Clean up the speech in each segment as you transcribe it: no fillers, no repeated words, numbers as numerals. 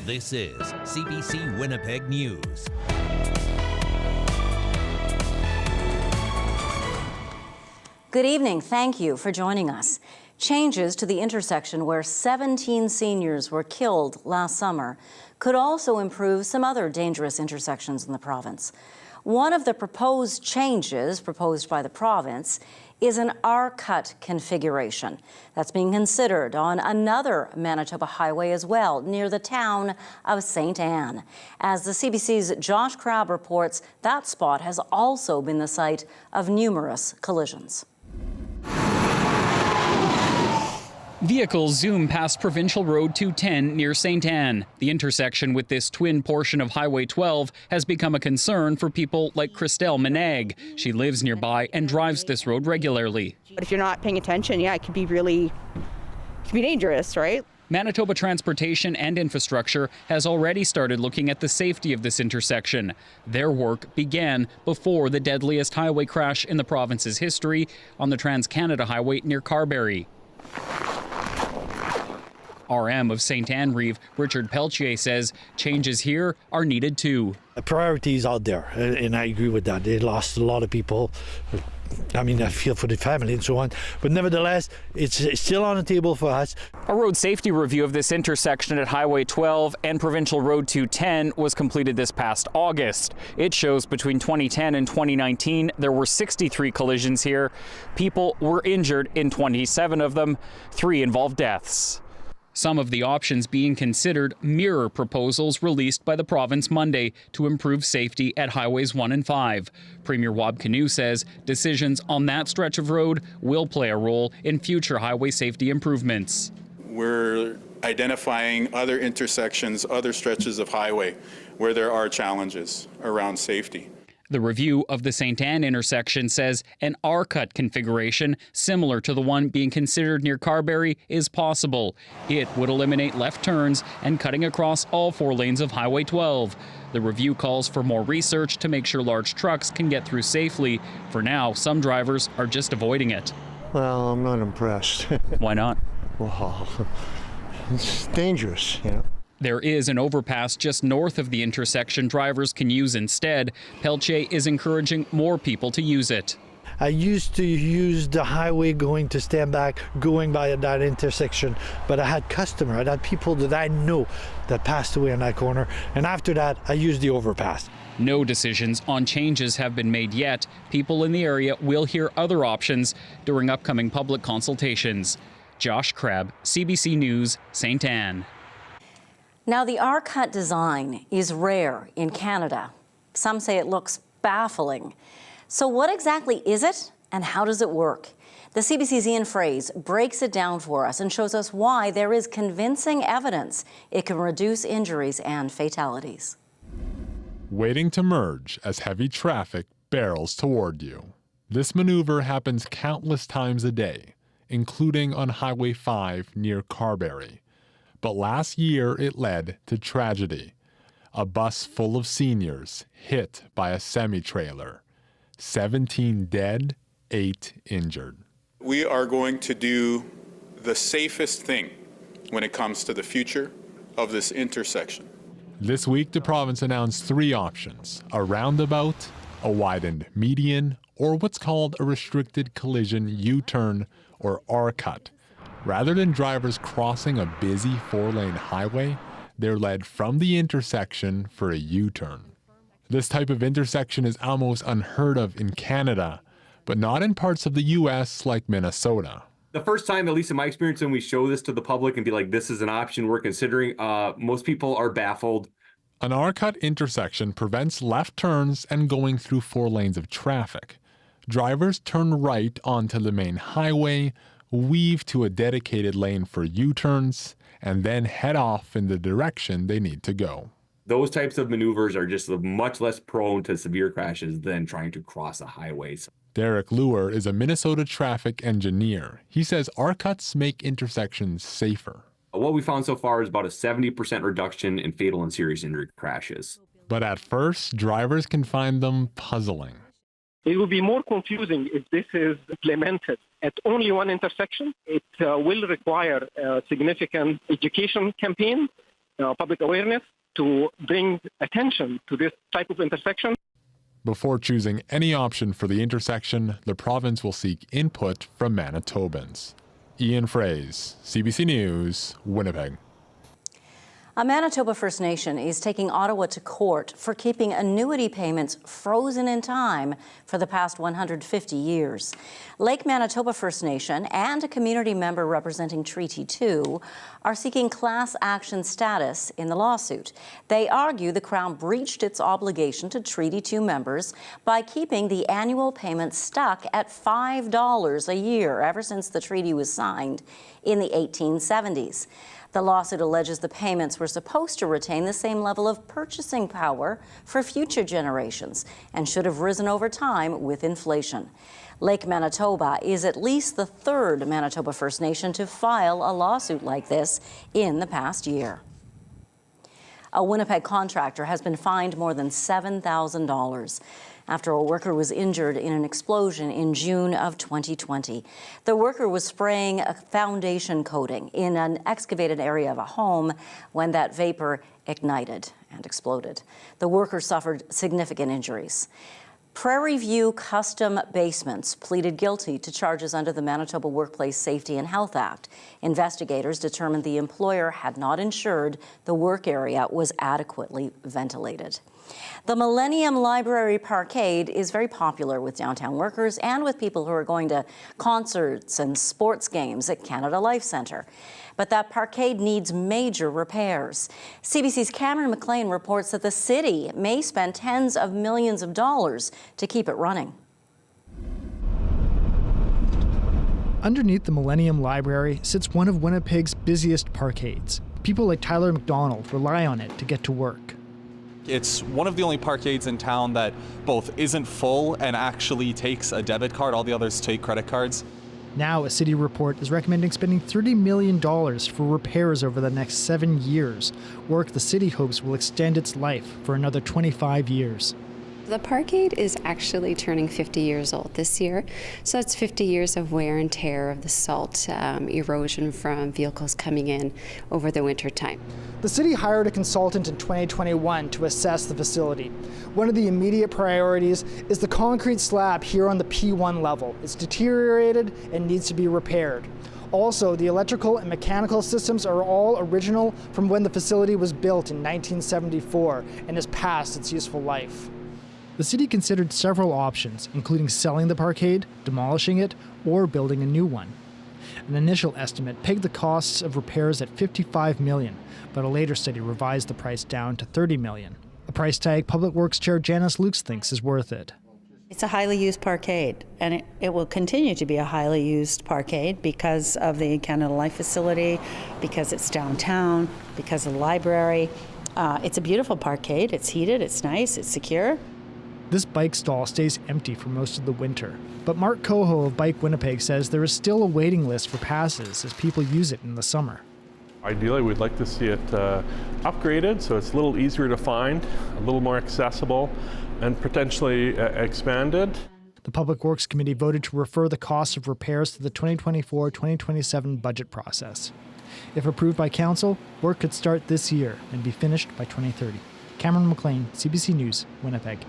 This is CBC Winnipeg News. Good evening. Thank you for joining us. Changes to the intersection where 17 seniors were killed last summer could also improve some other dangerous intersections in the province. One of the proposed changes proposed by the province is an R-cut configuration that's being considered on another Manitoba highway as well, near the town of St. Anne. As the CBC's Josh Crabb reports, that spot has also been the site of numerous collisions. Vehicles zoom past Provincial Road 210 near St. Anne. The intersection with this twin portion of Highway 12 has become a concern for people like Christelle Menag. She lives nearby and drives this road regularly. But if you're not paying attention, it can be dangerous, right? Manitoba Transportation and Infrastructure has already started looking at the safety of this intersection. Their work began before the deadliest highway crash in the province's history on the Trans-Canada Highway near Carberry. RM of St. Anne Reeve, Richard Peltier, says changes here are needed too. The priority is out there, and I agree with that. They lost a lot of people. I mean, I feel for the family and so on. But nevertheless, it's still on the table for us. A road safety review of this intersection at Highway 12 and Provincial Road 210 was completed this past August. It shows between 2010 and 2019, there were 63 collisions here. People were injured in 27 of them. 3 involved deaths. Some of the options being considered mirror proposals released by the province Monday to improve safety at Highways 1 and 5. Premier Wab Kinew says decisions on that stretch of road will play a role in future highway safety improvements. We're identifying other intersections, other stretches of highway where there are challenges around safety. The review of the St. Anne intersection says an R-cut configuration similar to the one being considered near Carberry is possible. It would eliminate left turns and cutting across all 4 lanes of Highway 12. The review calls for more research to make sure large trucks can get through safely. For now, some drivers are just avoiding it. Well, I'm not impressed. Why not? Well, it's dangerous, you know. There is an overpass just north of the intersection drivers can use instead. Peltier is encouraging more people to use it. I used to use the highway going to stand back, going by that intersection, but I had customers, I had people that I know that passed away on that corner, and after that, I used the overpass. No decisions on changes have been made yet. People in the area will hear other options during upcoming public consultations. Josh Crabb, CBC News, St. Anne. Now, the R-cut design is rare in Canada. Some say it looks baffling. So what exactly is it and how does it work? The CBC's Ian Fraze breaks it down for us and shows us why there is convincing evidence it can reduce injuries and fatalities. Waiting to merge as heavy traffic barrels toward you. This maneuver happens countless times a day, including on Highway 5 near Carberry. But last year it led to tragedy. A bus full of seniors hit by a semi-trailer. 17 dead, 8 injured. We are going to do the safest thing when it comes to the future of this intersection. This week the province announced 3 options: a roundabout, a widened median, or what's called a restricted collision U-turn or R-cut. Rather than drivers crossing a busy 4-lane highway, they're led from the intersection for a U-turn. This type of intersection is almost unheard of in Canada, but not in parts of the U.S. like Minnesota. The first time, at least in my experience, when we show this to the public and be like, this is an option we're considering, most people are baffled. An R-cut intersection prevents left turns and going through 4 lanes of traffic. Drivers turn right onto the main highway, weave to a dedicated lane for U-turns, and then head off in the direction they need to go. Those types of maneuvers are just much less prone to severe crashes than trying to cross a highway. Derek Luer is a Minnesota traffic engineer. He says R-cuts make intersections safer. What we found so far is about a 70% reduction in fatal and serious injury crashes. But at first, drivers can find them puzzling. It will be more confusing if this is implemented at only one intersection. It will require a significant education campaign public awareness to bring attention to this type of intersection. Before choosing any option for the intersection, the province will seek input from Manitobans. Ian Fraze, CBC News, Winnipeg. A Manitoba First Nation is taking Ottawa to court for keeping annuity payments frozen in time for the past 150 years. Lake Manitoba First Nation and a community member representing Treaty 2 are seeking class action status in the lawsuit. They argue the Crown breached its obligation to Treaty 2 members by keeping the annual payment stuck at $5 a year ever since the treaty was signed in the 1870s. The lawsuit alleges the payments were supposed to retain the same level of purchasing power for future generations and should have risen over time with inflation. Lake Manitoba is at least the third Manitoba First Nation to file a lawsuit like this in the past year. A Winnipeg contractor has been fined more than $7,000 after a worker was injured in an explosion in June of 2020. The worker was spraying a foundation coating in an excavated area of a home when that vapor ignited and exploded. The worker suffered significant injuries. Prairie View Custom Basements pleaded guilty to charges under the Manitoba Workplace Safety and Health Act. Investigators determined the employer had not ensured the work area was adequately ventilated. The Millennium Library Parkade is very popular with downtown workers and with people who are going to concerts and sports games at Canada Life Centre. But that parkade needs major repairs. CBC's Cameron McLean reports that the city may spend tens of millions of dollars to keep it running. Underneath the Millennium Library sits one of Winnipeg's busiest parkades. People like Tyler McDonald rely on it to get to work. It's one of the only parkades in town that both isn't full and actually takes a debit card. All the others take credit cards. Now, a city report is recommending spending $30 million for repairs over the next 7 years, work the city hopes will extend its life for another 25 years. The parkade is actually turning 50 years old this year, so it's 50 years of wear and tear of the salt, erosion from vehicles coming in over the winter time. The city hired a consultant in 2021 to assess the facility. One of the immediate priorities is the concrete slab here on the P1 level. It's deteriorated and needs to be repaired. Also, the electrical and mechanical systems are all original from when the facility was built in 1974 and has passed its useful life. The city considered several options, including selling the parkade, demolishing it, or building a new one. An initial estimate pegged the costs of repairs at $55 million, but a later study revised the price down to $30 million. A price tag Public Works Chair Janice Lukes thinks is worth it. It's a highly used parkade, and it will continue to be a highly used parkade because of the Canada Life facility, because it's downtown, because of the library. It's a beautiful parkade. It's heated, it's nice, it's secure. This bike stall stays empty for most of the winter, but Mark Coho of Bike Winnipeg says there is still a waiting list for passes as people use it in the summer. Ideally, we'd like to see it upgraded so it's a little easier to find, a little more accessible, and potentially expanded. The Public Works Committee voted to refer the costs of repairs to the 2024-2027 budget process. If approved by Council, work could start this year and be finished by 2030. Cameron McLean, CBC News, Winnipeg.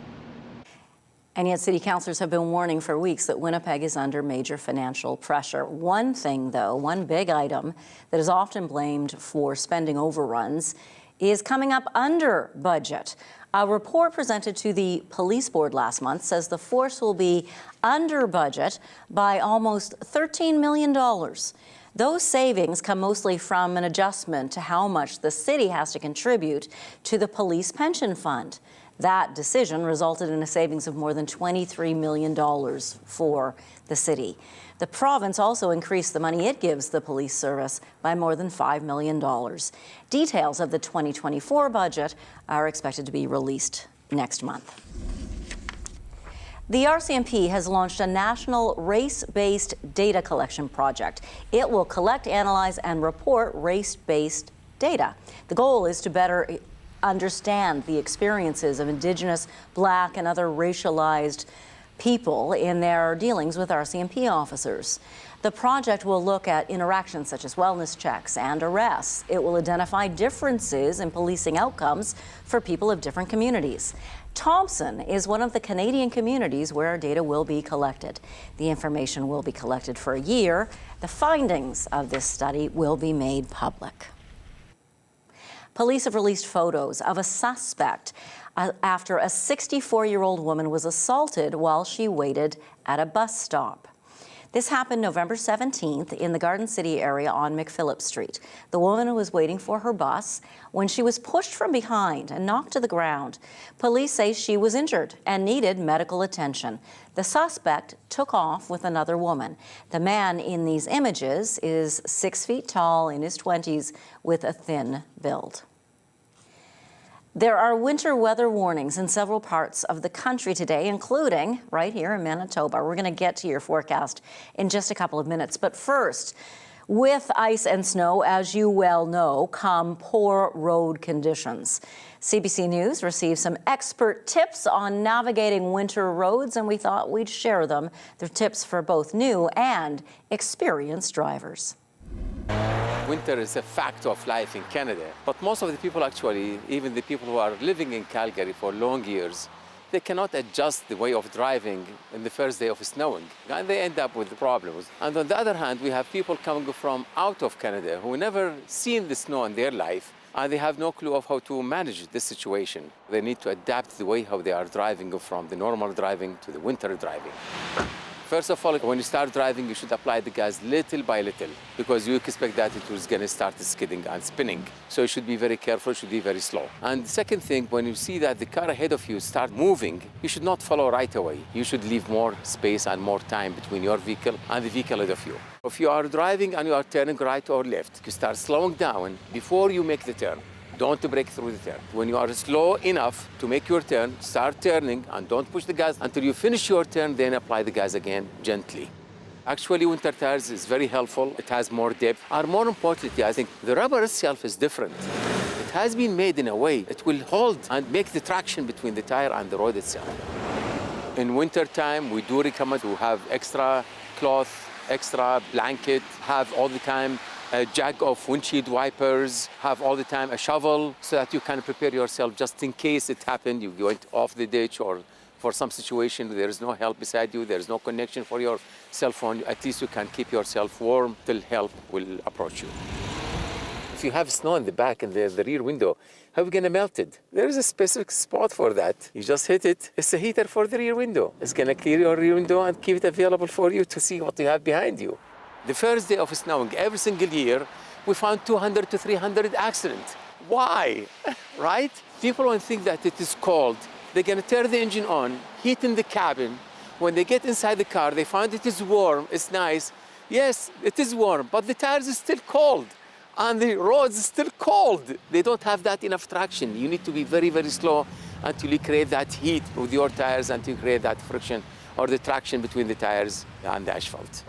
And yet city councillors have been warning for weeks that Winnipeg is under major financial pressure. One thing, though, one big item that is often blamed for spending overruns is coming up under budget. A report presented to the police board last month says the force will be under budget by almost $13 million. Those savings come mostly from an adjustment to how much the city has to contribute to the police pension fund. That decision resulted in a savings of more than $23 million for the city. The province also increased the money it gives the police service by more than $5 million. Details of the 2024 budget are expected to be released next month. The RCMP has launched a national race-based data collection project. It will collect, analyze, and report race-based data. The goal is to better understand the experiences of Indigenous, Black, and other racialized people in their dealings with RCMP officers. The The project will look at interactions such as wellness checks and arrests. It will identify differences in policing outcomes for people of different communities. Thompson is one of the Canadian communities where data will be collected. The information will be collected for a year. The findings of this study will be made public. Police have released photos of a suspect after a 64-year-old woman was assaulted while she waited at a bus stop. This happened November 17th in the Garden City area on McPhillip Street. The woman was waiting for her bus when she was pushed from behind and knocked to the ground. Police say she was injured and needed medical attention. The suspect took off with another woman. The man in these images is 6 feet tall, in his 20s, with a thin build. There are winter weather warnings in several parts of the country today, including right here in Manitoba. We're going to get to your forecast in just a couple of minutes. But first, with ice and snow, as you well know, come poor road conditions. CBC News received some expert tips on navigating winter roads, and we thought we'd share them. They're tips for both new and experienced drivers. Winter is a fact of life in Canada, but most of the people actually, even the people who are living in Calgary for long years, they cannot adjust the way of driving in the first day of snowing, and they end up with problems. And on the other hand, we have people coming from out of Canada who never seen the snow in their life, and they have no clue of how to manage this situation. They need to adapt the way how they are driving from the normal driving to the winter driving. First of all, when you start driving, you should apply the gas little by little, because you expect that it was going to start skidding and spinning. So you should be very careful, you should be very slow. And the second thing, when you see that the car ahead of you start moving, you should not follow right away. You should leave more space and more time between your vehicle and the vehicle ahead of you. If you are driving and you are turning right or left, you start slowing down before you make the turn. Don't break through the turn. When you are slow enough to make your turn, start turning and don't push the gas until you finish your turn, then apply the gas again gently. Actually, winter tires is very helpful. It has more depth. And more importantly, I think the rubber itself is different. It has been made in a way it will hold and make the traction between the tire and the road itself. In winter time, we do recommend to have extra cloth, extra blanket, have all the time a jug of windshield wipers, have all the time a shovel so that you can prepare yourself just in case it happened, you went off the ditch or for some situation there is no help beside you, there is no connection for your cell phone, at least you can keep yourself warm till help will approach you. If you have snow in the back and the rear window, how are you going to melt it? There is a specific spot for that. You just hit it. It's a heater for the rear window. It's going to clear your rear window and keep it available for you to see what you have behind you. The first day of snowing, every single year, we found 200 to 300 accidents. Why? Right? People don't think that it is cold. They're going to turn the engine on, heat in the cabin. When they get inside the car, they find it is warm, it's nice. Yes, it is warm, but the tires are still cold. And the roads are still cold. They don't have that enough traction. You need to be very, very slow until you create that heat with your tires, until you create that friction or the traction between the tires and the asphalt.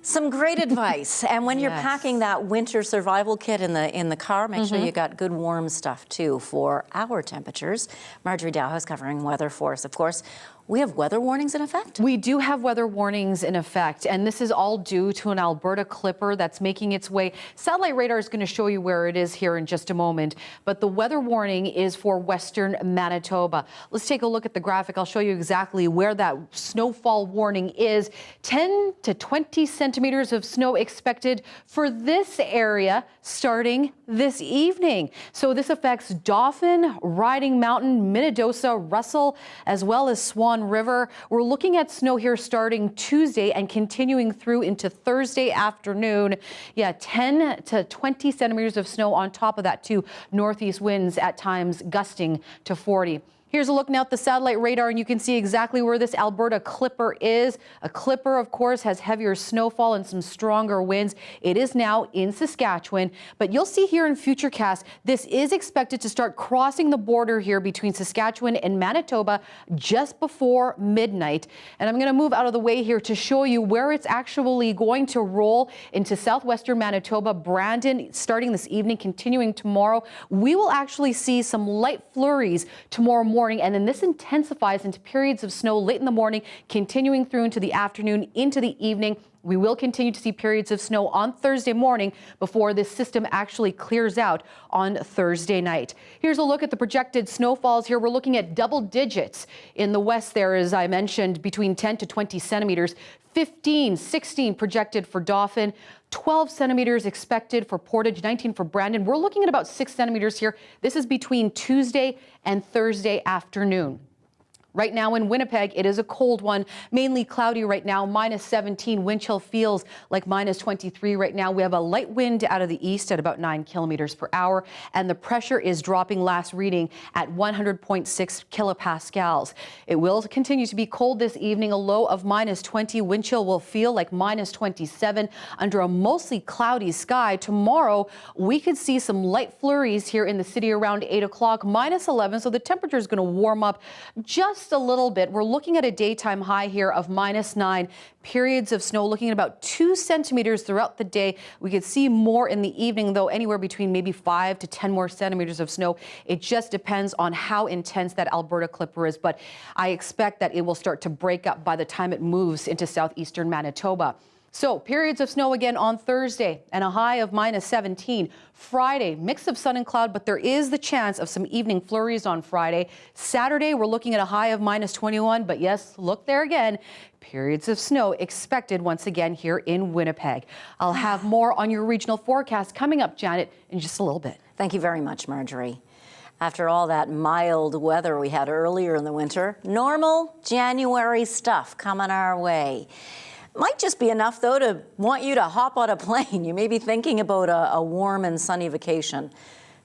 Some great advice. And when you're packing that winter survival kit in the car, make sure you got good warm stuff too for our temperatures. Marjorie Dowhouse covering weather for us, of course. We have weather warnings in effect? We do have weather warnings in effect, and this is all due to an Alberta clipper that's making its way. Satellite radar is going to show you where it is here in just a moment, but the weather warning is for western Manitoba. Let's take a look at the graphic. I'll show you exactly where that snowfall warning is. 10 to 20 centimeters of snow expected for this area starting this evening. So this affects Dauphin, Riding Mountain, Minnedosa, Russell, as well as Swan River. We're looking at snow here starting Tuesday and continuing through into Thursday afternoon. Yeah, 10 to 20 centimeters of snow on top of that too. Northeast winds at times gusting to 40. Here's a look now at the satellite radar, and you can see exactly where this Alberta clipper is. A clipper, of course, has heavier snowfall and some stronger winds. It is now in Saskatchewan, but you'll see here in Futurecast, this is expected to start crossing the border here between Saskatchewan and Manitoba just before midnight. And I'm going to move out of the way here to show you where it's actually going to roll into southwestern Manitoba, Brandon, starting this evening, continuing tomorrow. We will actually see some light flurries tomorrow morning. morning, and then this intensifies into periods of snow late in the morning, continuing through into the afternoon, into the evening. We will continue to see periods of snow on Thursday morning before this system actually clears out on Thursday night. Here's a look at the projected snowfalls here. We're looking at double digits. In the west there, as I mentioned, between 10 to 20 centimeters, 15, 16 projected for Dauphin, 12 centimeters expected for Portage, 19 for Brandon. We're looking at about 6 centimeters here. This is between Tuesday and Thursday afternoon. Right now in Winnipeg, it is a cold one, mainly cloudy right now, minus 17. Wind chill feels like minus 23 right now. We have a light wind out of the east at about 9 kilometers per hour, and the pressure is dropping, last reading at 100.6 kilopascals. It will continue to be cold this evening, a low of minus 20. Wind chill will feel like minus 27 under a mostly cloudy sky. Tomorrow, we could see some light flurries here in the city around 8 o'clock, minus 11, so the temperature is going to warm up just a little bit. We're looking at a daytime high here of minus 9. Periods of snow looking at about 2 centimeters throughout the day. We could see more in the evening, though, anywhere between maybe 5 to 10 more centimeters of snow. It just depends on how intense that Alberta clipper is, but I expect that it will start to break up by the time it moves into southeastern Manitoba. So periods of snow again on Thursday and a high of minus 17. Friday, mix of sun and cloud, but there is the chance of some evening flurries on Friday. Saturday, we're looking at a high of minus 21, but yes, look there again. Periods of snow expected once again here in Winnipeg. I'll have more on your regional forecast coming up, Janet, in just a little bit. Thank you very much, Marjorie. After all that mild weather we had earlier in the winter, normal January stuff coming our way. Might just be enough, though, to want you to hop on a plane. You may be thinking about a warm and sunny vacation.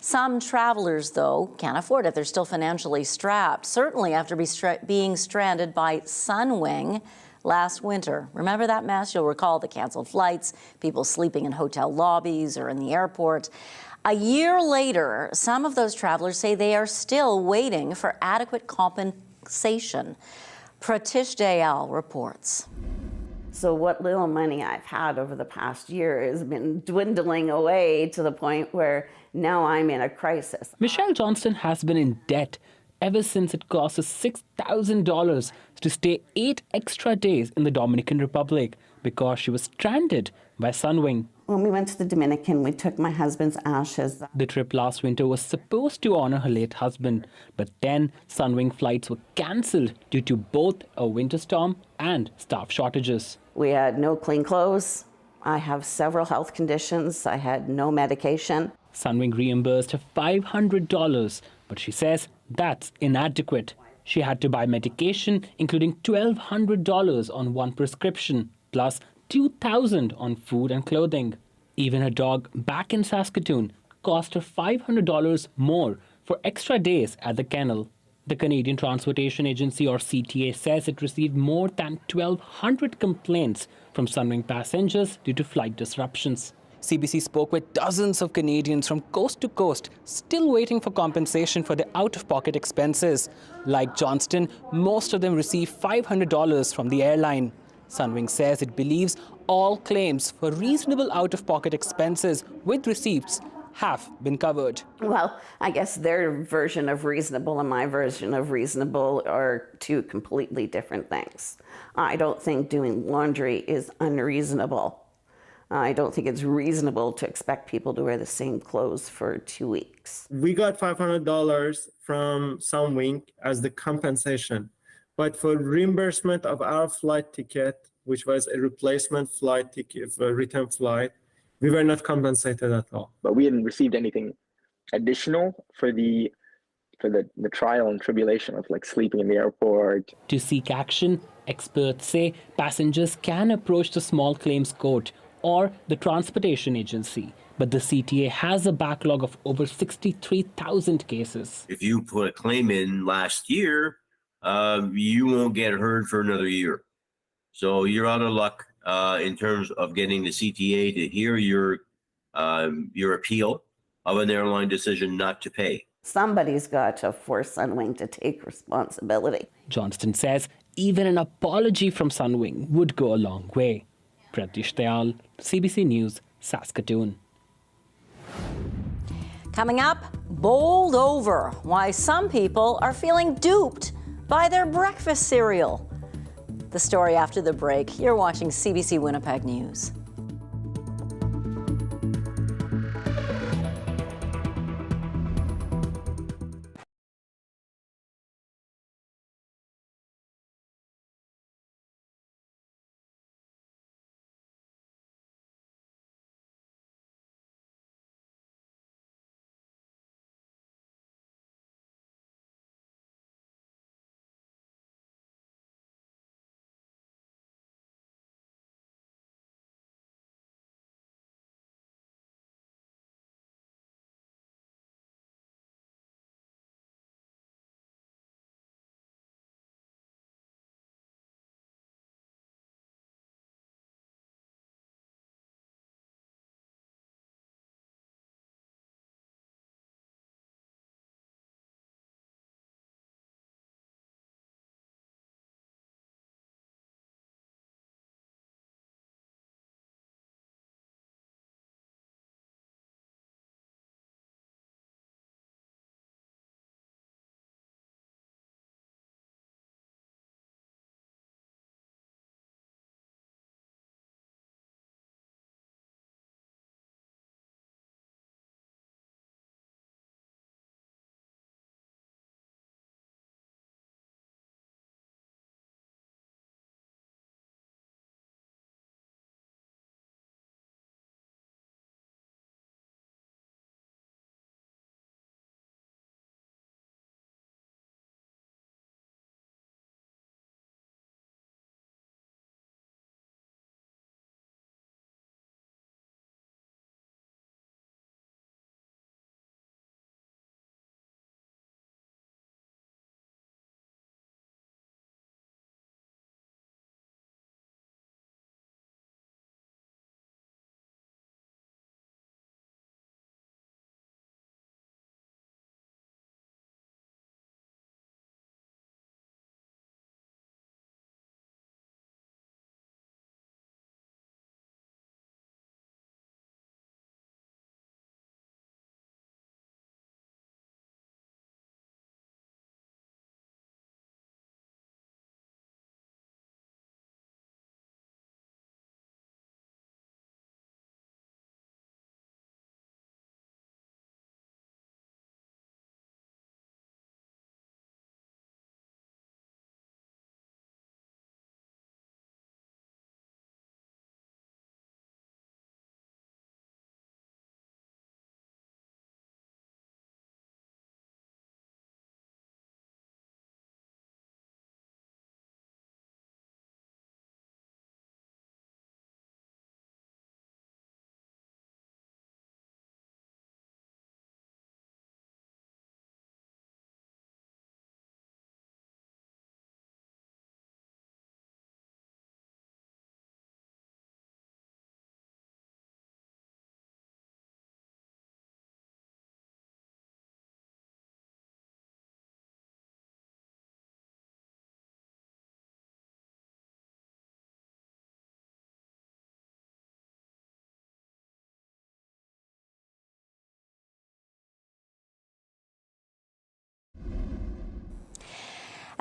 Some travelers, though, can't afford it. They're still financially strapped, certainly after being stranded by Sunwing last winter. Remember that mess? You'll recall the canceled flights, people sleeping in hotel lobbies or in the airport. A year later, some of those travelers say they are still waiting for adequate compensation. Pratish Dayal reports. So what little money I've had over the past year has been dwindling away to the point where now I'm in a crisis. Michelle Johnston has been in debt ever since it cost us $6,000 to stay 8 extra days in the Dominican Republic because she was stranded by Sunwing. When we went to the Dominican, we took my husband's ashes. The trip last winter was supposed to honor her late husband, but then Sunwing flights were cancelled due to both a winter storm and staff shortages. We had no clean clothes. I have several health conditions. I had no medication. Sunwing reimbursed her $500, but she says that's inadequate. She had to buy medication, including $1,200 on one prescription, plus $2,000 on food and clothing. Even her dog back in Saskatoon cost her $500 more for extra days at the kennel. The Canadian Transportation Agency, or CTA, says it received more than 1,200 complaints from Sunwing passengers due to flight disruptions. CBC spoke with dozens of Canadians from coast to coast, still waiting for compensation for their out-of-pocket expenses. Like Johnston, most of them received $500 from the airline. Sunwing says it believes all claims for reasonable out-of-pocket expenses with receipts have been covered. Well, I guess their version of reasonable and my version of reasonable are two completely different things. I don't think doing laundry is unreasonable. I don't think it's reasonable to expect people to wear the same clothes for 2 weeks. We got $500 from Sunwing as the compensation. But for reimbursement of our flight ticket, which was a replacement flight ticket, a return flight, we were not compensated at all. But we hadn't received anything additional for the trial and tribulation of like sleeping in the airport. To seek action, experts say passengers can approach the small claims court or the transportation agency. But the CTA has a backlog of over 63,000 cases. If you put a claim in last year, you won't get heard for another year. So you're out of luck in terms of getting the CTA to hear your appeal of an airline decision not to pay. Somebody's got to force Sunwing to take responsibility. Johnston says even an apology from Sunwing would go a long way. Pratish Dayal, CBC News, Saskatoon. Coming up, bowled over. Why some people are feeling duped by their breakfast cereal. The story after the break. You're watching CBC Winnipeg News.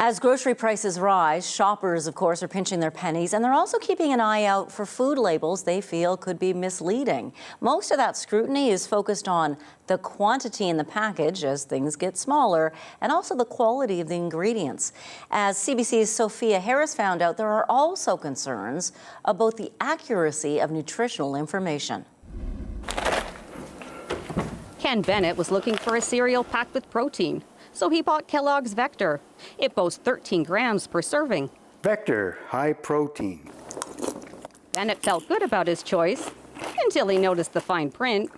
As grocery prices rise, shoppers, of course, are pinching their pennies, and they're also keeping an eye out for food labels they feel could be misleading. Most of that scrutiny is focused on the quantity in the package as things get smaller, and also the quality of the ingredients. As CBC's Sophia Harris found out, there are also concerns about the accuracy of nutritional information. Ken Bennett was looking for a cereal packed with protein, so he bought Kellogg's Vector. It boasts 13 grams per serving. Vector, high protein. Bennett felt good about his choice until he noticed the fine print.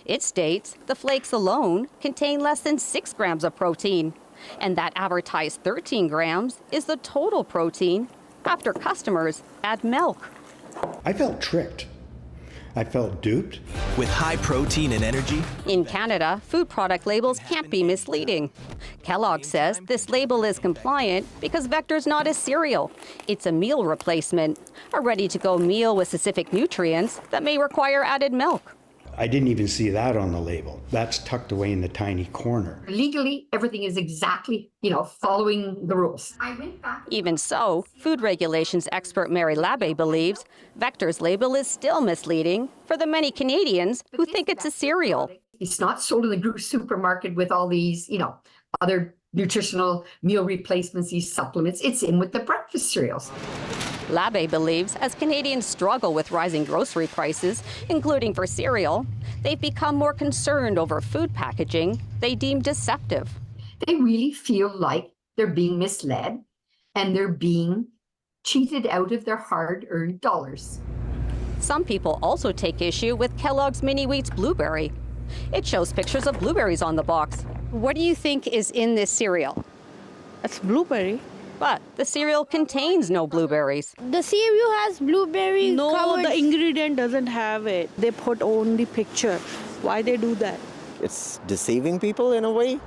It states the flakes alone contain less than 6 grams of protein, and that advertised 13 grams is the total protein after customers add milk. I felt tricked. I felt duped. With high protein and energy? In Canada, food product labels can't be misleading. Kellogg says this label is compliant because Vector's not a cereal. It's a meal replacement, a ready-to-go meal with specific nutrients that may require added milk. I didn't even see that on the label. That's tucked away in the tiny corner. Legally, everything is exactly, following the rules. Even so, food regulations expert Mary Labbe believes Vector's label is still misleading for the many Canadians who think it's a cereal. It's not sold in the group supermarket with all these, other nutritional meal replacements, these supplements. It's in with the breakfast cereals. Labbe believes as Canadians struggle with rising grocery prices, including for cereal, they've become more concerned over food packaging they deem deceptive. They really feel like they're being misled and they're being cheated out of their hard-earned dollars. Some people also take issue with Kellogg's Mini Wheats Blueberry. It shows pictures of blueberries on the box. What do you think is in this cereal? It's blueberry. But the cereal contains no blueberries. The cereal has blueberries. No, covered. the ingredient doesn't have it. They put only picture. Why they do that? It's deceiving people in a way.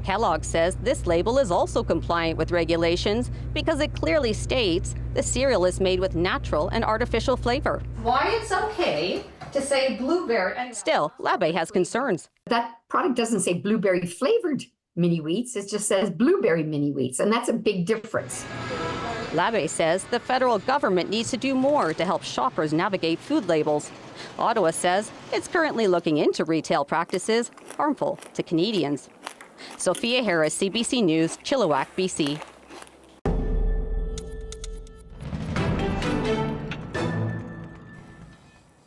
Kellogg says this label is also compliant with regulations because it clearly states the cereal is made with natural and artificial flavor. Why it's okay to say blueberry? Still, Labbe has concerns. That product doesn't say blueberry flavored mini wheats, it just says blueberry mini wheats, and that's a big difference. Labbe says the federal government needs to do more to help shoppers navigate food labels. Ottawa says it's currently looking into retail practices harmful to Canadians. Sophia Harris, CBC News, Chilliwack, BC.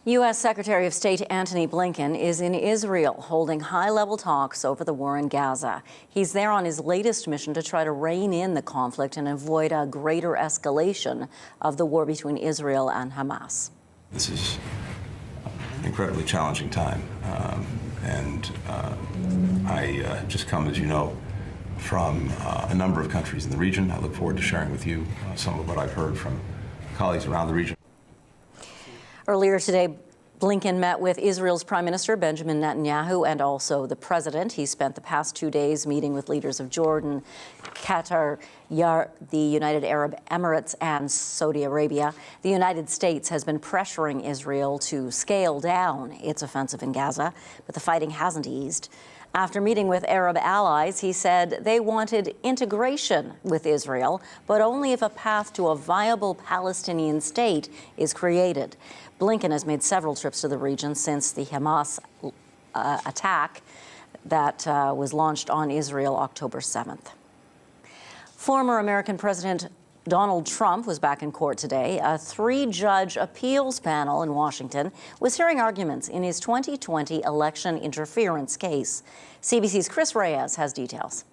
U.S. Secretary of State Antony Blinken is in Israel holding high-level talks over the war in Gaza. He's there on his latest mission to try to rein in the conflict and avoid a greater escalation of the war between Israel and Hamas. This is an incredibly challenging time, I just come, as you know, from a number of countries in the region. I look forward to sharing with you some of what I've heard from colleagues around the region. Earlier today, Blinken met with Israel's Prime Minister Benjamin Netanyahu and also the president. He spent the past 2 days meeting with leaders of Jordan, Qatar, the United Arab Emirates, and Saudi Arabia. The United States has been pressuring Israel to scale down its offensive in Gaza, but the fighting hasn't eased. After meeting with Arab allies, he said they wanted integration with Israel, but only if a path to a viable Palestinian state is created. Blinken has made several trips to the region since the Hamas attack that was launched on Israel October 7th. Former American President Donald Trump was back in court today. A 3-judge appeals panel in Washington was hearing arguments in his 2020 election interference case. CBC's Chris Reyes has details.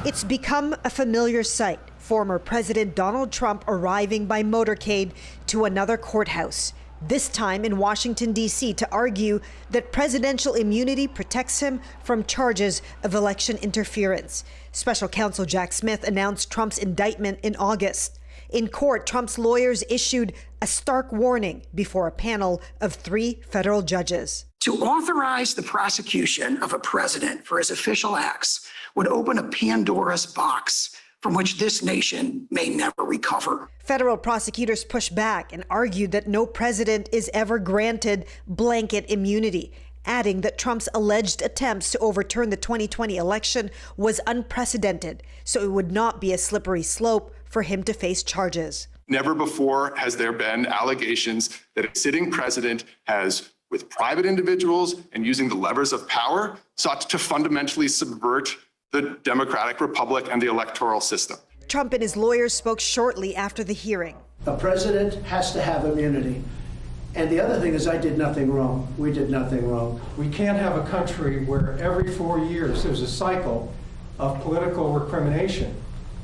It's become a familiar sight. Former President Donald Trump arriving by motorcade to another courthouse, this time in Washington, D.C., to argue that presidential immunity protects him from charges of election interference. Special counsel Jack Smith announced Trump's indictment in August. In court, Trump's lawyers issued a stark warning before a panel of 3 federal judges. To authorize the prosecution of a president for his official acts would open a Pandora's box from which this nation may never recover. Federal prosecutors pushed back and argued that no president is ever granted blanket immunity, adding that Trump's alleged attempts to overturn the 2020 election was unprecedented, so it would not be a slippery slope for him to face charges. Never before has there been allegations that a sitting president has, with private individuals and using the levers of power, sought to fundamentally subvert the democratic republic and the electoral system. Trump and his lawyers spoke shortly after the hearing. A president has to have immunity. And the other thing is I did nothing wrong. We did nothing wrong. We can't have a country where every 4 years there's a cycle of political recrimination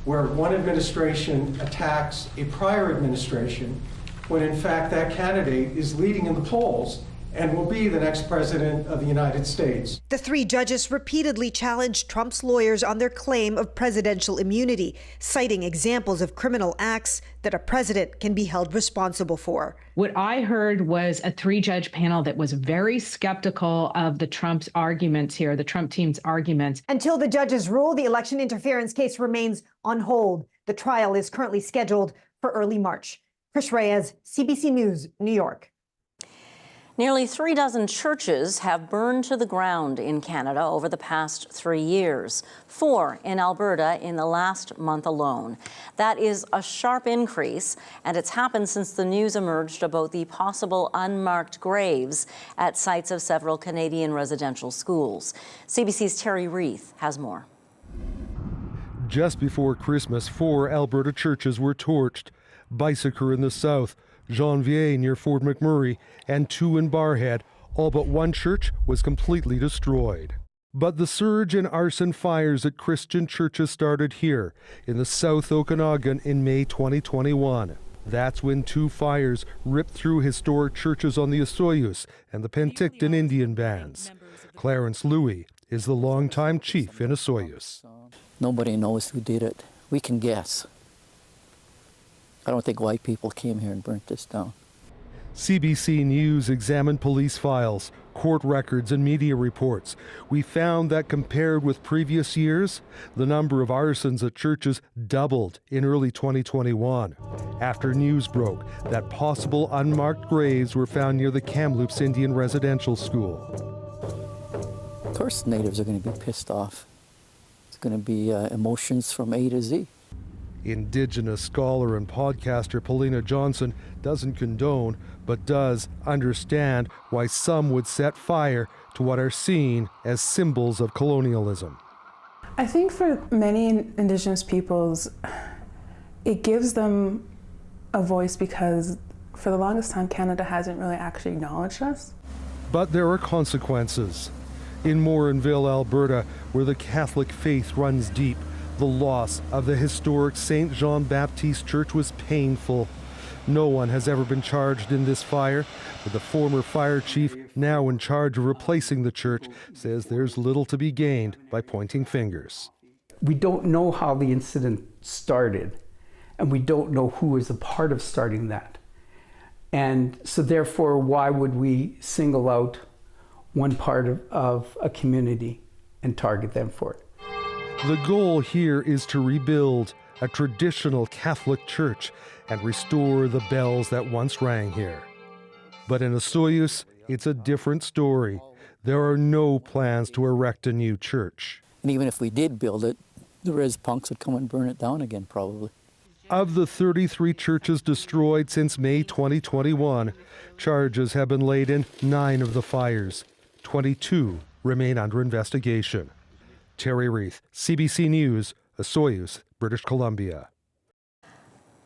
where one administration attacks a prior administration when in fact that candidate is leading in the polls and will be the next president of the United States. The 3 judges repeatedly challenged Trump's lawyers on their claim of presidential immunity, citing examples of criminal acts that a president can be held responsible for. What I heard was a 3-judge panel that was very skeptical of the Trump's arguments here, the Trump team's arguments. Until the judges rule, the election interference case remains on hold. The trial is currently scheduled for early March. Chris Reyes, CBC News, New York. Nearly 36 churches have burned to the ground in Canada over the past 3 years, 4 in Alberta in the last month alone. That is a sharp increase, and it's happened since the news emerged about the possible unmarked graves at sites of several Canadian residential schools. CBC's Terry Reith has more. Just before Christmas, 4 Alberta churches were torched. Bicycle in the south, Janvier near Fort McMurray, and 2 in Barrhead. All but 1 church was completely destroyed. But the surge in arson fires at Christian churches started here in the South Okanagan in May 2021. That's when 2 fires ripped through historic churches on the Osoyoos and the Penticton Indian bands. Clarence Louie is the longtime chief in Osoyoos. Nobody knows who did it. We can guess. I don't think white people came here and burnt this down. CBC News examined police files, court records, and media reports. We found that compared with previous years, the number of arsons at churches doubled in early 2021, after news broke that possible unmarked graves were found near the Kamloops Indian Residential School. Of course, natives are going to be pissed off. It's going to be emotions from A to Z. Indigenous scholar and podcaster Paulina Johnson doesn't condone, but does understand why some would set fire to what are seen as symbols of colonialism. I think for many Indigenous peoples, it gives them a voice because for the longest time, Canada hasn't really actually acknowledged us. But there are consequences. In Morinville, Alberta, where the Catholic faith runs deep, the loss of the historic St. Jean Baptiste Church was painful. No one has ever been charged in this fire, but the former fire chief, now in charge of replacing the church, says there's little to be gained by pointing fingers. We don't know how the incident started, and we don't know who is a part of starting that. And so therefore, why would we single out one part of a community and target them for it? The goal here is to rebuild a traditional Catholic church and restore the bells that once rang here. But in Osoyoos, it's a different story. There are no plans to erect a new church. And even if we did build it, the res punks would come and burn it down again, probably. Of the 33 churches destroyed since May 2021, charges have been laid in 9 of the fires. 22 remain under investigation. Terry Reith, CBC News, Osoyoos, British Columbia.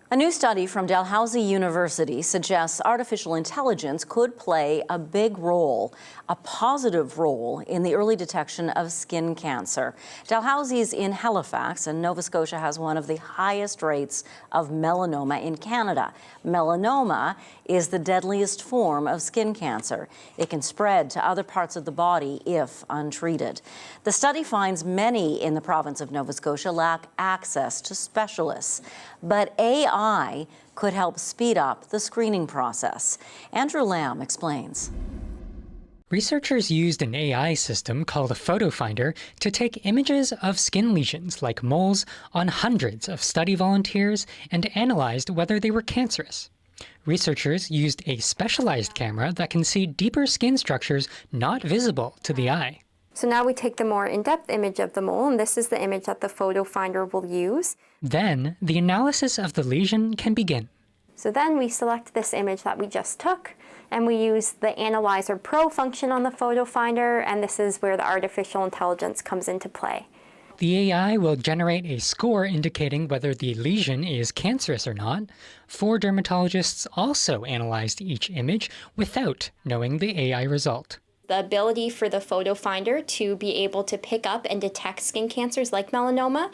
A new study from Dalhousie University suggests artificial intelligence could play a big role, a positive role, in the early detection of skin cancer. Dalhousie's in Halifax, and Nova Scotia has one of the highest rates of melanoma in Canada. Melanoma is the deadliest form of skin cancer. It can spread to other parts of the body if untreated. The study finds many in the province of Nova Scotia lack access to specialists, but AI could help speed up the screening process. Andrew Lamb explains. Researchers used an AI system called a photo finder to take images of skin lesions like moles on hundreds of study volunteers and analyzed whether they were cancerous. Researchers used a specialized camera that can see deeper skin structures not visible to the eye. So now we take the more in-depth image of the mole, and this is the image that the photo finder will use. Then the analysis of the lesion can begin. So then we select this image that we just took, and we use the Analyzer Pro function on the photo finder, and this is where the artificial intelligence comes into play. The AI will generate a score indicating whether the lesion is cancerous or not. 4 dermatologists also analyzed each image without knowing the AI result. The ability for the photo finder to be able to pick up and detect skin cancers like melanoma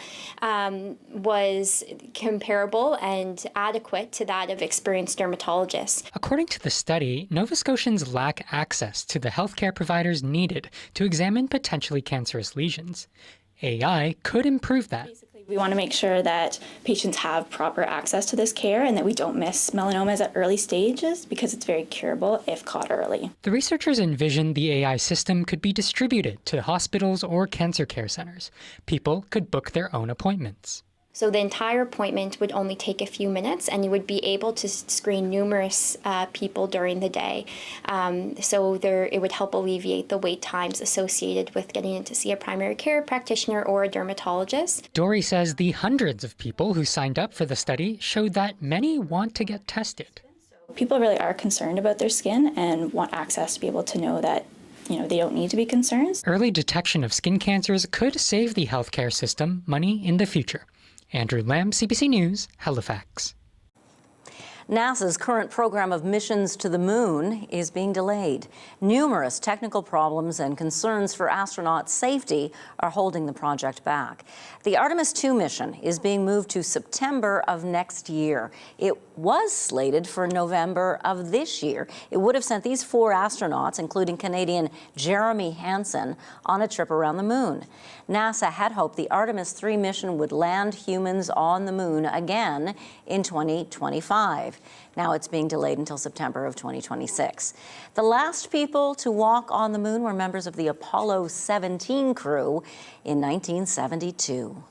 was comparable and adequate to that of experienced dermatologists. According to the study, Nova Scotians lack access to the healthcare providers needed to examine potentially cancerous lesions. AI could improve that. We want to make sure that patients have proper access to this care and that we don't miss melanomas at early stages because it's very curable if caught early. The researchers envisioned the AI system could be distributed to hospitals or cancer care centers. People could book their own appointments. So the entire appointment would only take a few minutes, and you would be able to screen numerous people during the day. It would help alleviate the wait times associated with getting in to see a primary care practitioner or a dermatologist. Dory says the hundreds of people who signed up for the study showed that many want to get tested. People really are concerned about their skin and want access to be able to know that they don't need to be concerned. Early detection of skin cancers could save the healthcare system money in the future. Andrew Lamb, CBC News, Halifax. NASA's current program of missions to the moon is being delayed. Numerous technical problems and concerns for astronaut safety are holding the project back. The Artemis II mission is being moved to September of next year. It was slated for November of this year. It would have sent these 4 astronauts, including Canadian Jeremy Hansen, on a trip around the moon. NASA had hoped the Artemis III mission would land humans on the moon again in 2025. Now it's being delayed until September of 2026. The last people to walk on the moon were members of the Apollo 17 crew in 1972.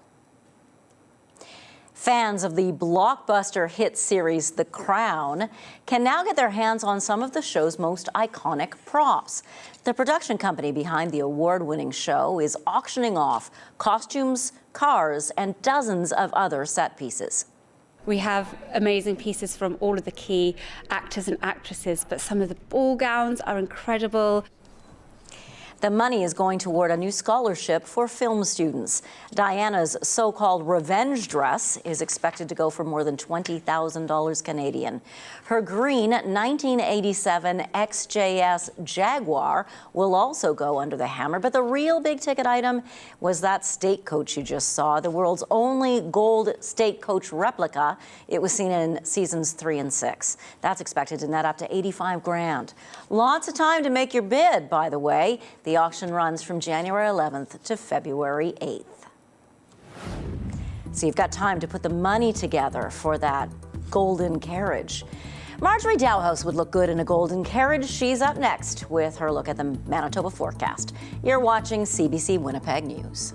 Fans of the blockbuster hit series The Crown can now get their hands on some of the show's most iconic props. The production company behind the award-winning show is auctioning off costumes, cars, and dozens of other set pieces. We have amazing pieces from all of the key actors and actresses, but some of the ball gowns are incredible. The money is going toward a new scholarship for film students. Diana's so-called revenge dress is expected to go for more than $20,000 Canadian. Her green 1987 XJS Jaguar will also go under the hammer, but the real big-ticket item was that state coach you just saw, the world's only gold state coach replica. It was seen in seasons 3 and 6. That's expected to net up to $85,000. Lots of time to make your bid, by the way. The auction runs from January 11th to February 8th. So you've got time to put the money together for that golden carriage. Marjorie Dowhouse would look good in a golden carriage. She's up next with her look at the Manitoba forecast. You're watching CBC Winnipeg News.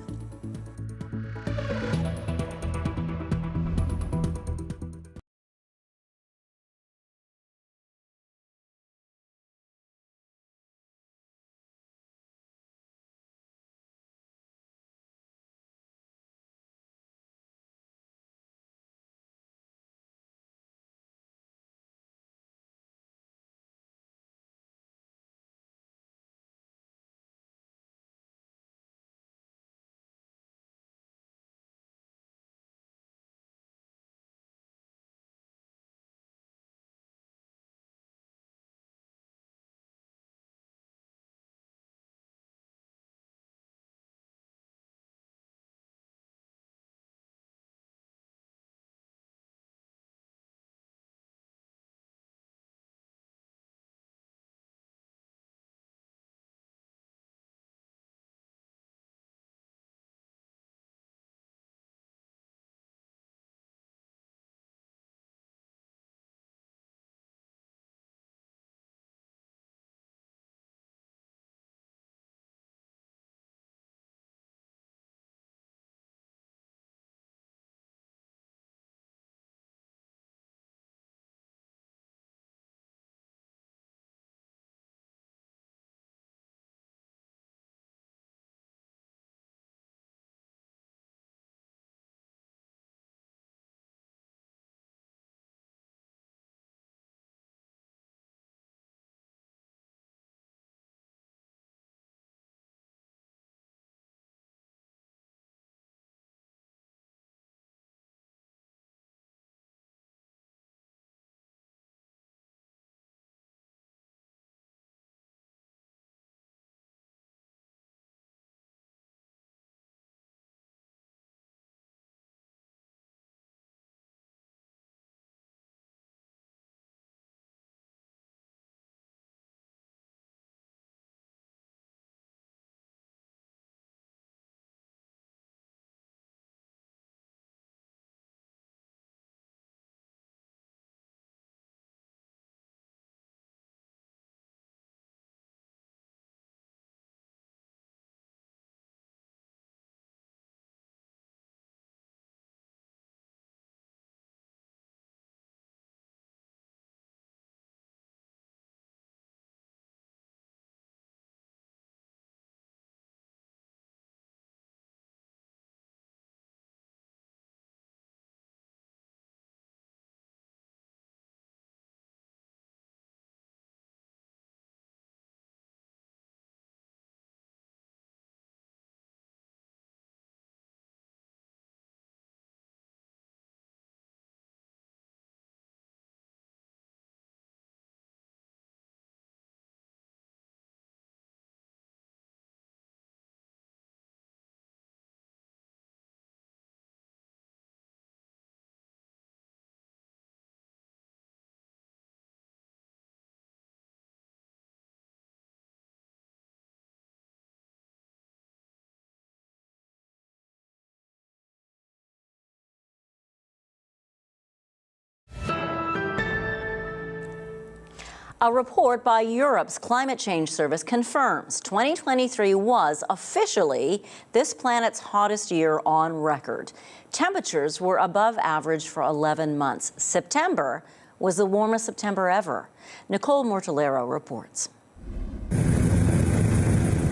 A report by Europe's Climate Change Service confirms 2023 was officially this planet's hottest year on record. Temperatures were above average for 11 months. September was the warmest September ever. Nicole Mortellero reports.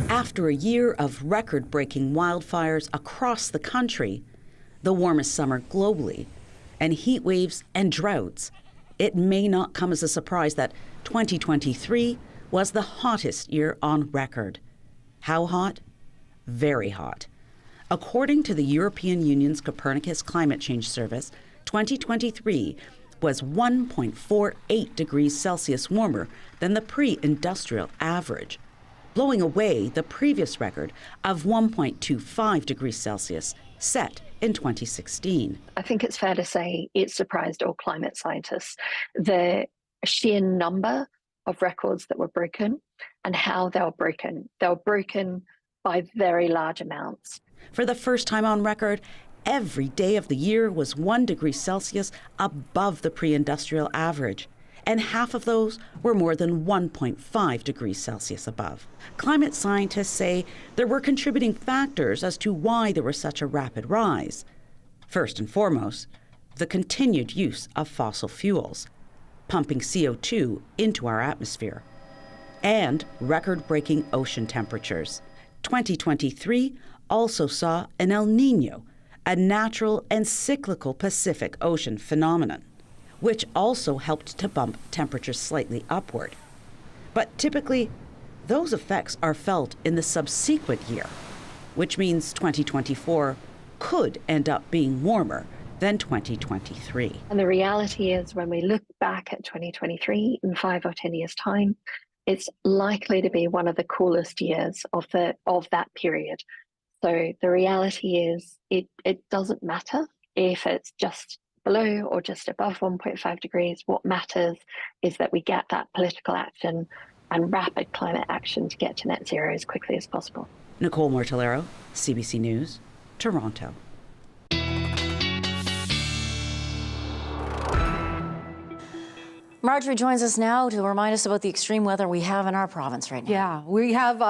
After a year of record-breaking wildfires across the country, the warmest summer globally, and heat waves and droughts, it may not come as a surprise that 2023 was the hottest year on record. How hot? Very hot. According to the European Union's Copernicus Climate Change Service, 2023 was 1.48 degrees Celsius warmer than the pre-industrial average, blowing away the previous record of 1.25 degrees Celsius set in 2016. I think it's fair to say it surprised all climate scientists. The sheer number of records that were broken and how they were broken. They were broken by very large amounts. For the first time on record, every day of the year was 1 degree Celsius above the pre-industrial average, and half of those were more than 1.5 degrees Celsius above. Climate scientists say there were contributing factors as to why there was such a rapid rise. First and foremost, the continued use of fossil fuels, pumping CO2 into our atmosphere, and record-breaking ocean temperatures. 2023 also saw an El Niño, a natural and cyclical Pacific Ocean phenomenon, which also helped to bump temperatures slightly upward. But typically, those effects are felt in the subsequent year, which means 2024 could end up being warmer than 2023. And the reality is, when we look back at 2023 in 5 or 10 years' time, it's likely to be one of the coolest years of that period. So the reality is, it doesn't matter if it's just below or just above 1.5 degrees. What matters is that we get that political action and rapid climate action to get to net zero as quickly as possible. Nicole Mortellero, CBC News, Toronto. Marjorie joins us now to remind us about the extreme weather we have in our province right now. Yeah, we have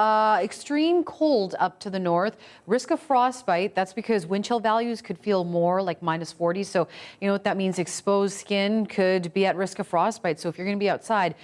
extreme cold up to the north, risk of frostbite. That's because wind chill values could feel more like -40. So you know what that means? Exposed skin could be at risk of frostbite. So if you're going to be outside,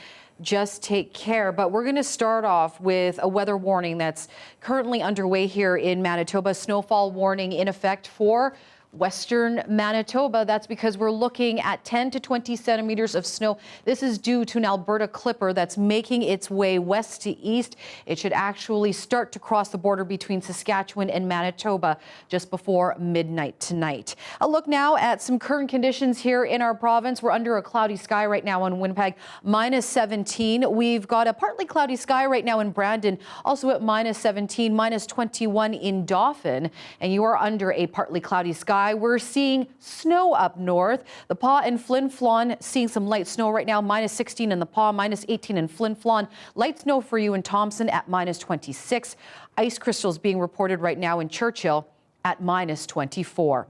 just take care. But we're going to start off with a weather warning that's currently underway here in Manitoba. Snowfall warning in effect for Western Manitoba. That's because we're looking at 10 to 20 centimeters of snow. This is due to an Alberta clipper that's making its way west to east. It should actually start to cross the border between Saskatchewan and Manitoba just before midnight tonight. A look now at some current conditions here in our province. We're under a cloudy sky right now in Winnipeg, -17. We've got a partly cloudy sky right now in Brandon, also at -17, -21 in Dauphin, and you are under a partly cloudy sky. We're seeing snow up north. The Paw and Flin Flon seeing some light snow right now, -16 in the Paw, -18 in Flin Flon. Light snow for you in Thompson at -26. Ice crystals being reported right now in Churchill at -24.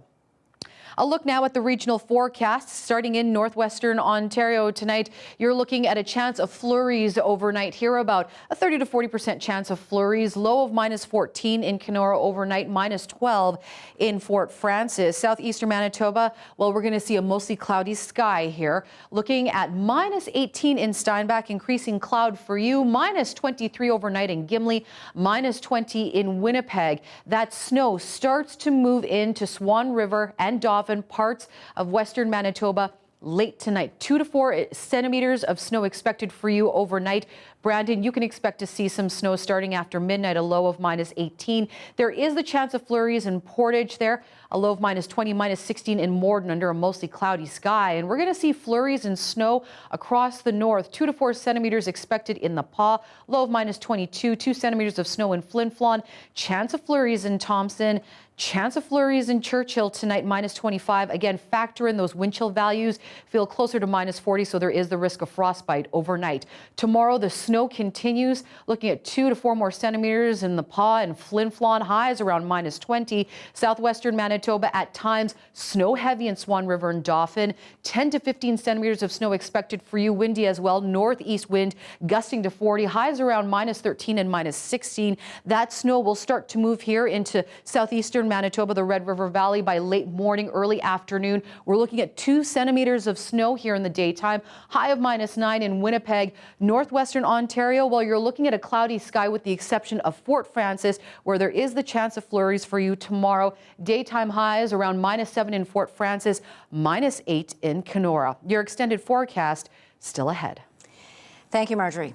A look now at the regional forecast. Starting in northwestern Ontario tonight, you're looking at a chance of flurries overnight here, about a 30 to 40% chance of flurries. Low of -14 in Kenora overnight, -12 in Fort Frances. Southeastern Manitoba, well, we're going to see a mostly cloudy sky here. Looking at -18 in Steinbach, increasing cloud for you. -23 overnight in Gimli, -20 in Winnipeg. That snow starts to move into Swan River and Dauphin, parts of western Manitoba late tonight. 2 to 4 centimeters of snow expected for you overnight. Brandon, you can expect to see some snow starting after midnight, a low of -18. There is the chance of flurries in Portage there, a low of -20, -16 in Morden under a mostly cloudy sky. And we're going to see flurries and snow across the north. 2 to 4 centimeters expected in the Paw, low of -22, 2 centimeters of snow in Flin Flon. Chance of flurries in Thompson. Chance of flurries in Churchill tonight, -25. Again, factor in those wind chill values. Feel closer to -40, so there is the risk of frostbite overnight. Tomorrow, the snow snow continues, looking at 2 to 4 more centimeters in the Paw and Flin Flon, highs around -20. Southwestern Manitoba at times snow heavy in Swan River and Dauphin. 10 to 15 centimeters of snow expected for you. Windy as well. Northeast wind gusting to 40. Highs around -13 and -16. That snow will start to move here into southeastern Manitoba, the Red River Valley by late morning, early afternoon. We're looking at 2 centimeters of snow here in the daytime. High of -9 in Winnipeg. Northwestern Ontario, well, you're looking at a cloudy sky with the exception of Fort Frances, where there is the chance of flurries for you tomorrow. Daytime highs around -7 in Fort Frances, -8 in Kenora. Your extended forecast still ahead. Thank you, Marjorie.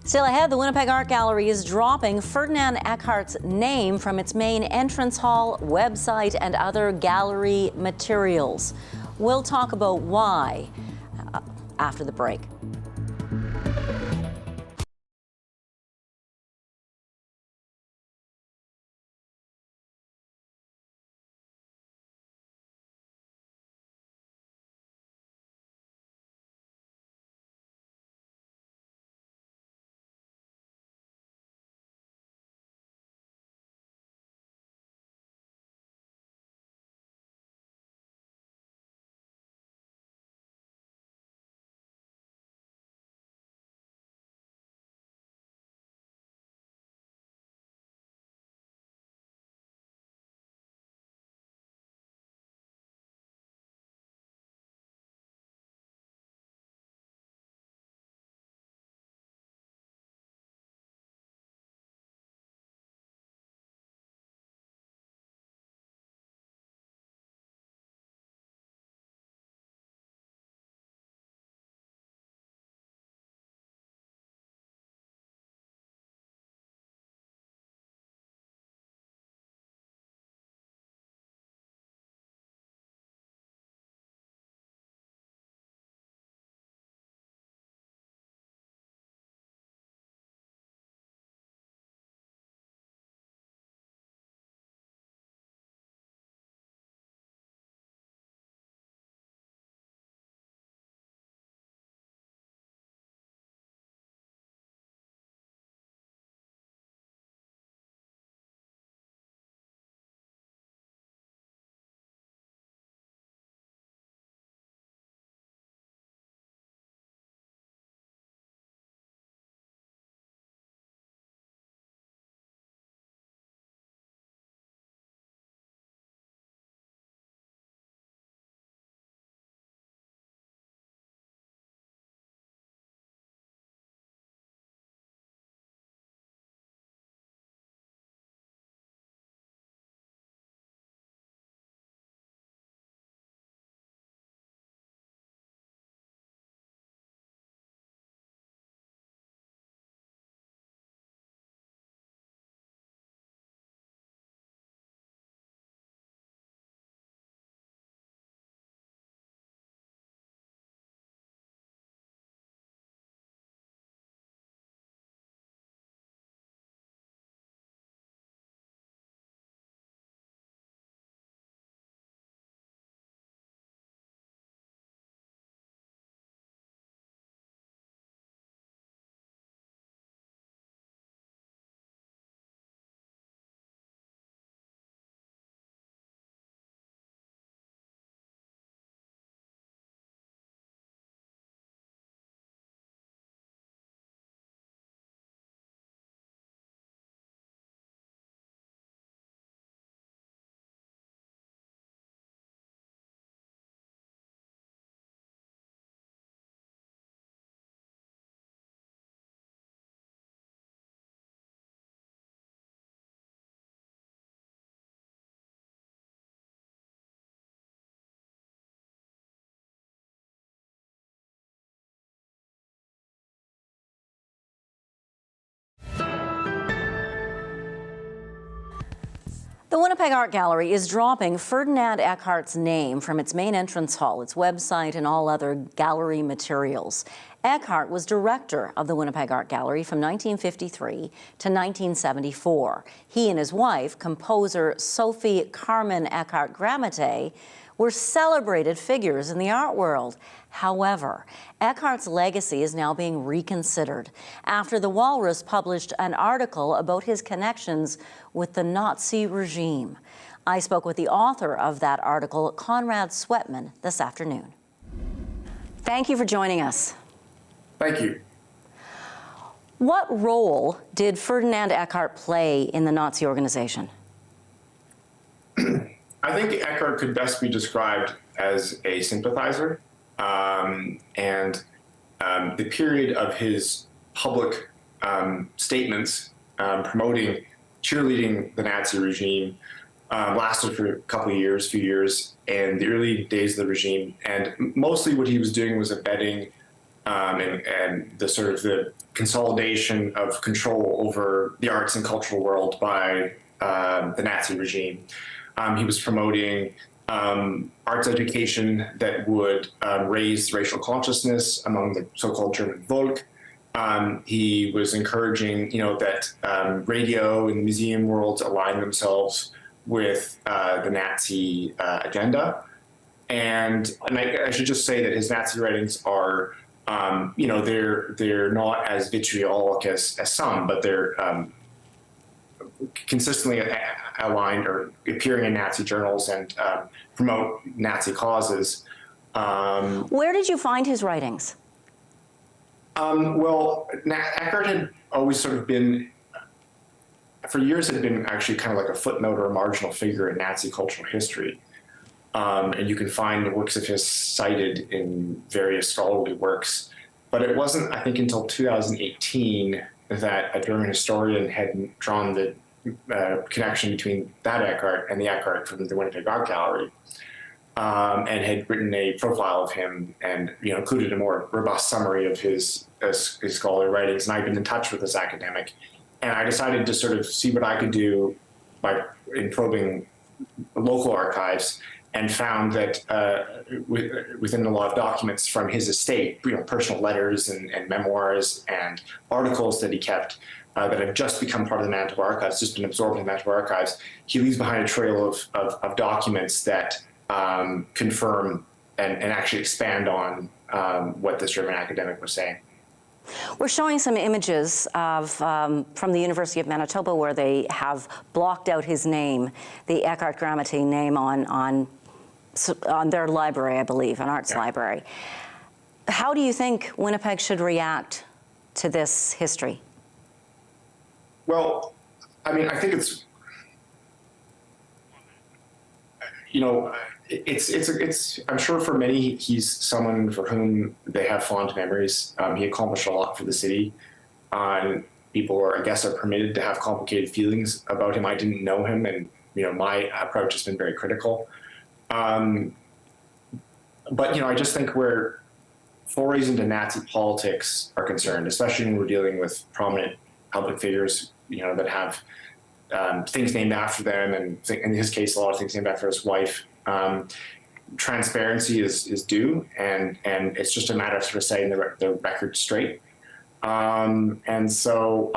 Still ahead, the Winnipeg Art Gallery is dropping Ferdinand Eckhart's name from its main entrance hall, website, and other gallery materials. We'll talk about why after the break. The Winnipeg Art Gallery is dropping Ferdinand Eckhart's name from its main entrance hall, its website, and all other gallery materials. Eckhart was director of the Winnipeg Art Gallery from 1953 to 1974. He and his wife, composer Sophie Carmen Eckhart Gramate, were celebrated figures in the art world. However, Eckhart's legacy is now being reconsidered after the Walrus published an article about his connections with the Nazi regime. I spoke with the author of that article, Conrad Sweatman, this afternoon. Thank you for joining us. Thank you. What role did Ferdinand Eckhart play in the Nazi organization? I think Eckhart could best be described as a sympathizer, the period of his public statements promoting, cheerleading the Nazi regime lasted for a few years, and the early days of the regime. And mostly what he was doing was abetting and the sort of the consolidation of control over the arts and cultural world by the Nazi regime. He was promoting arts education that would raise racial consciousness among the so-called German Volk. He was encouraging, that radio and the museum worlds align themselves with the Nazi agenda. And I should just say that his Nazi writings are, they're not as vitriolic as some, but they're consistently aligned or appearing in Nazi journals and promote Nazi causes. Where did you find his writings? Well, Eckhart had always sort of been, for years, had been actually kind of like a footnote or a marginal figure in Nazi cultural history. And you can find the works of his cited in various scholarly works. But it wasn't, I think, until 2018 that a German historian had drawn the connection between that Eckhart and the Eckhart from the Winnipeg Art Gallery, and had written a profile of him and included a more robust summary of his scholarly writings. And I've been in touch with this academic, and I decided to sort of see what I could do in probing local archives, and found that within a lot of documents from his estate, personal letters and memoirs and articles that he kept that have just become part of the Manitoba Archives, just been absorbed in the Manitoba Archives, he leaves behind a trail of documents that confirm and actually expand on what this German academic was saying. We're showing some images of from the University of Manitoba where they have blocked out his name, the Eckhart Grammatik name on their library, I believe, an arts library. How do you think Winnipeg should react to this history? Well, I mean, I think it's, I'm sure for many, he's someone for whom they have fond memories. He accomplished a lot for the city. People are, I guess, are permitted to have complicated feelings about him. I didn't know him, and, my approach has been very critical. But, I just think where forays into Nazi politics are concerned, especially when we're dealing with prominent public figures, that have things named after them, and in his case, a lot of things named after his wife, transparency is due, and it's just a matter of sort of setting the record straight. And so,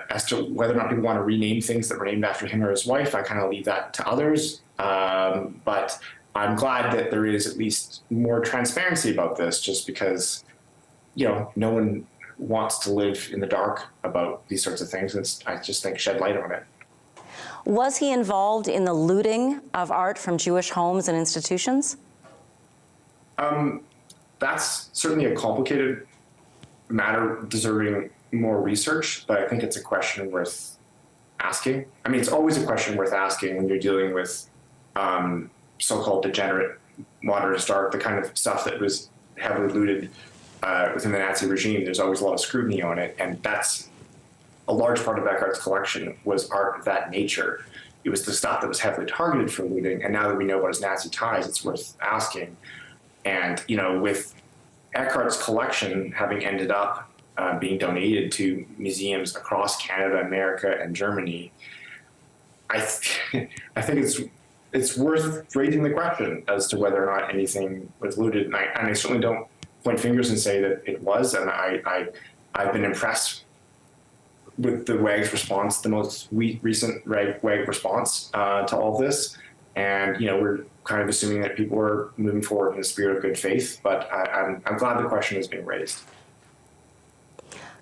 as to whether or not people want to rename things that were named after him or his wife, I kind of leave that to others. But I'm glad that there is at least more transparency about this, just because, no one wants to live in the dark about these sorts of things. I just think shed light on it. Was he involved in the looting of art from Jewish homes and institutions? That's certainly a complicated matter deserving more research, but I think it's a question worth asking. I mean, it's always a question worth asking when you're dealing with so-called degenerate modernist art, the kind of stuff that was heavily looted within the Nazi regime. There's always a lot of scrutiny on it, and that's a large part of Eckhart's collection was art of that nature. It was the stuff that was heavily targeted for looting, and now that we know about his Nazi ties, it's worth asking. And, with Eckhart's collection having ended up being donated to museums across Canada, America, and Germany, I think it's worth raising the question as to whether or not anything was looted. And I certainly don't point fingers and say that it was, and I've been impressed with the WAG's response, the most recent WAG response to all of this. And, we're kind of assuming that people are moving forward in the spirit of good faith, but I'm glad the question is being raised.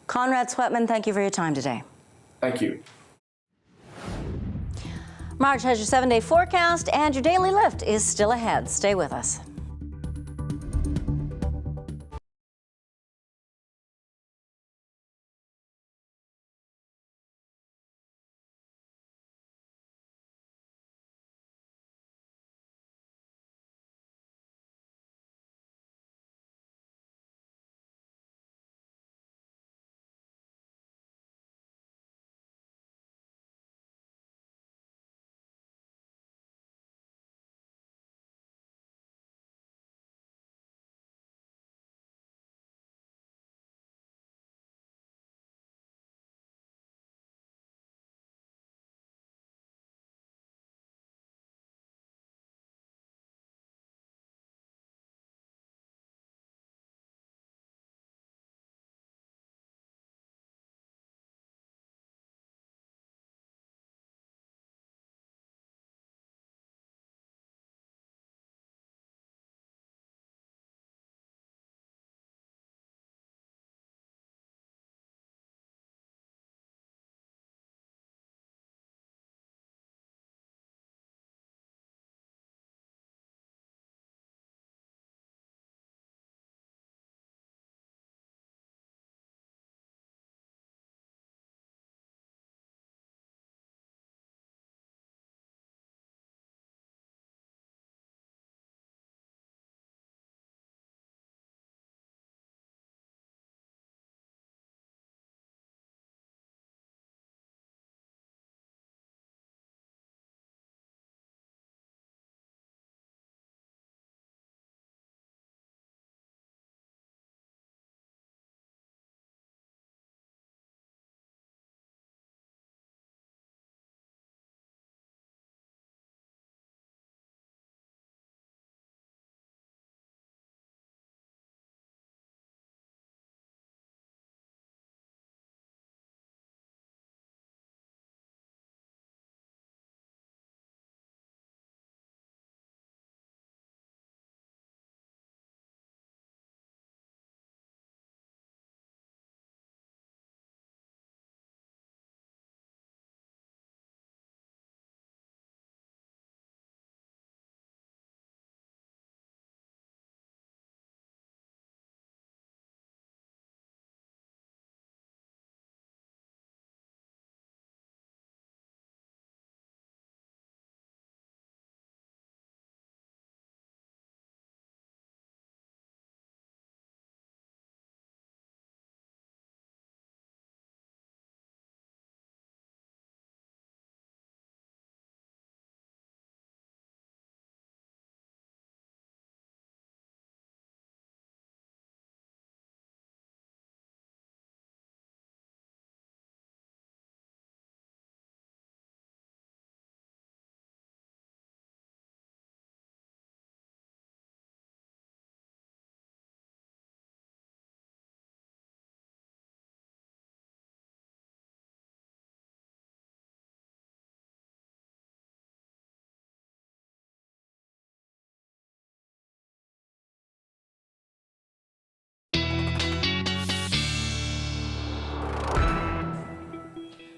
Conrad Sweatman, thank you for your time today. Thank you. Marge has your 7-day forecast, and your daily lift is still ahead. Stay with us.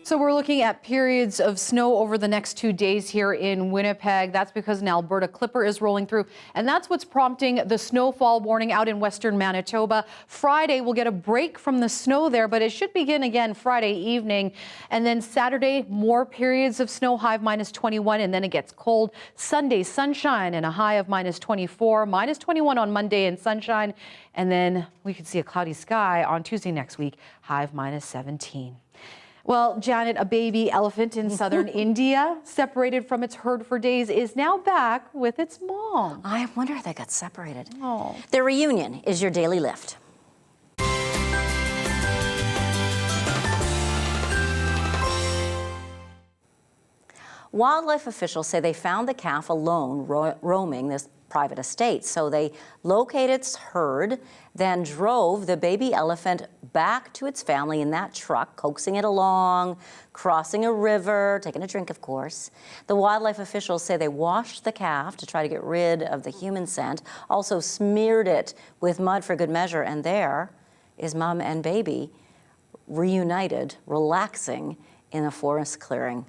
So we're looking at periods of snow over the next 2 days here in Winnipeg. That's because an Alberta clipper is rolling through, and that's what's prompting the snowfall warning out in western Manitoba. Friday, we'll get a break from the snow there, but it should begin again Friday evening. And then Saturday, more periods of snow, high of -21, and then it gets cold. Sunday, sunshine and a high of -24, -21 on Monday and sunshine. And then we could see a cloudy sky on Tuesday next week, high of -17. Well, Janet, a baby elephant in southern India, separated from its herd for days, is now back with its mom. I wonder if they got separated. Oh. The reunion is your daily lift. Wildlife officials say they found the calf alone roaming this private estate. So they located its herd, then drove the baby elephant back to its family in that truck, coaxing it along, crossing a river, taking a drink, of course. The wildlife officials say they washed the calf to try to get rid of the human scent, also smeared it with mud for good measure, and there is mom and baby reunited, relaxing in a forest clearing.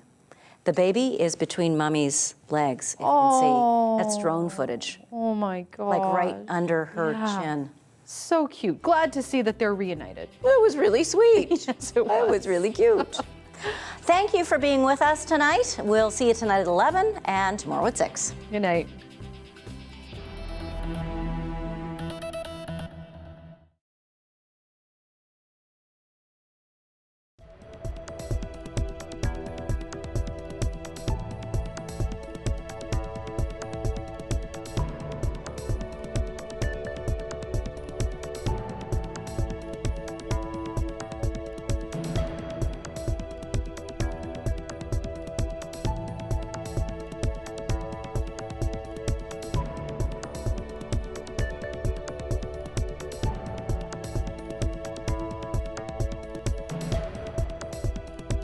The baby is between Mummy's legs, if you can see. That's drone footage. Oh my God. Like right under her chin. So cute. Glad to see that they're reunited. It was really sweet. Yes, it It was really cute. Thank you for being with us tonight. We'll see you tonight at 11 and tomorrow at 6. Good night.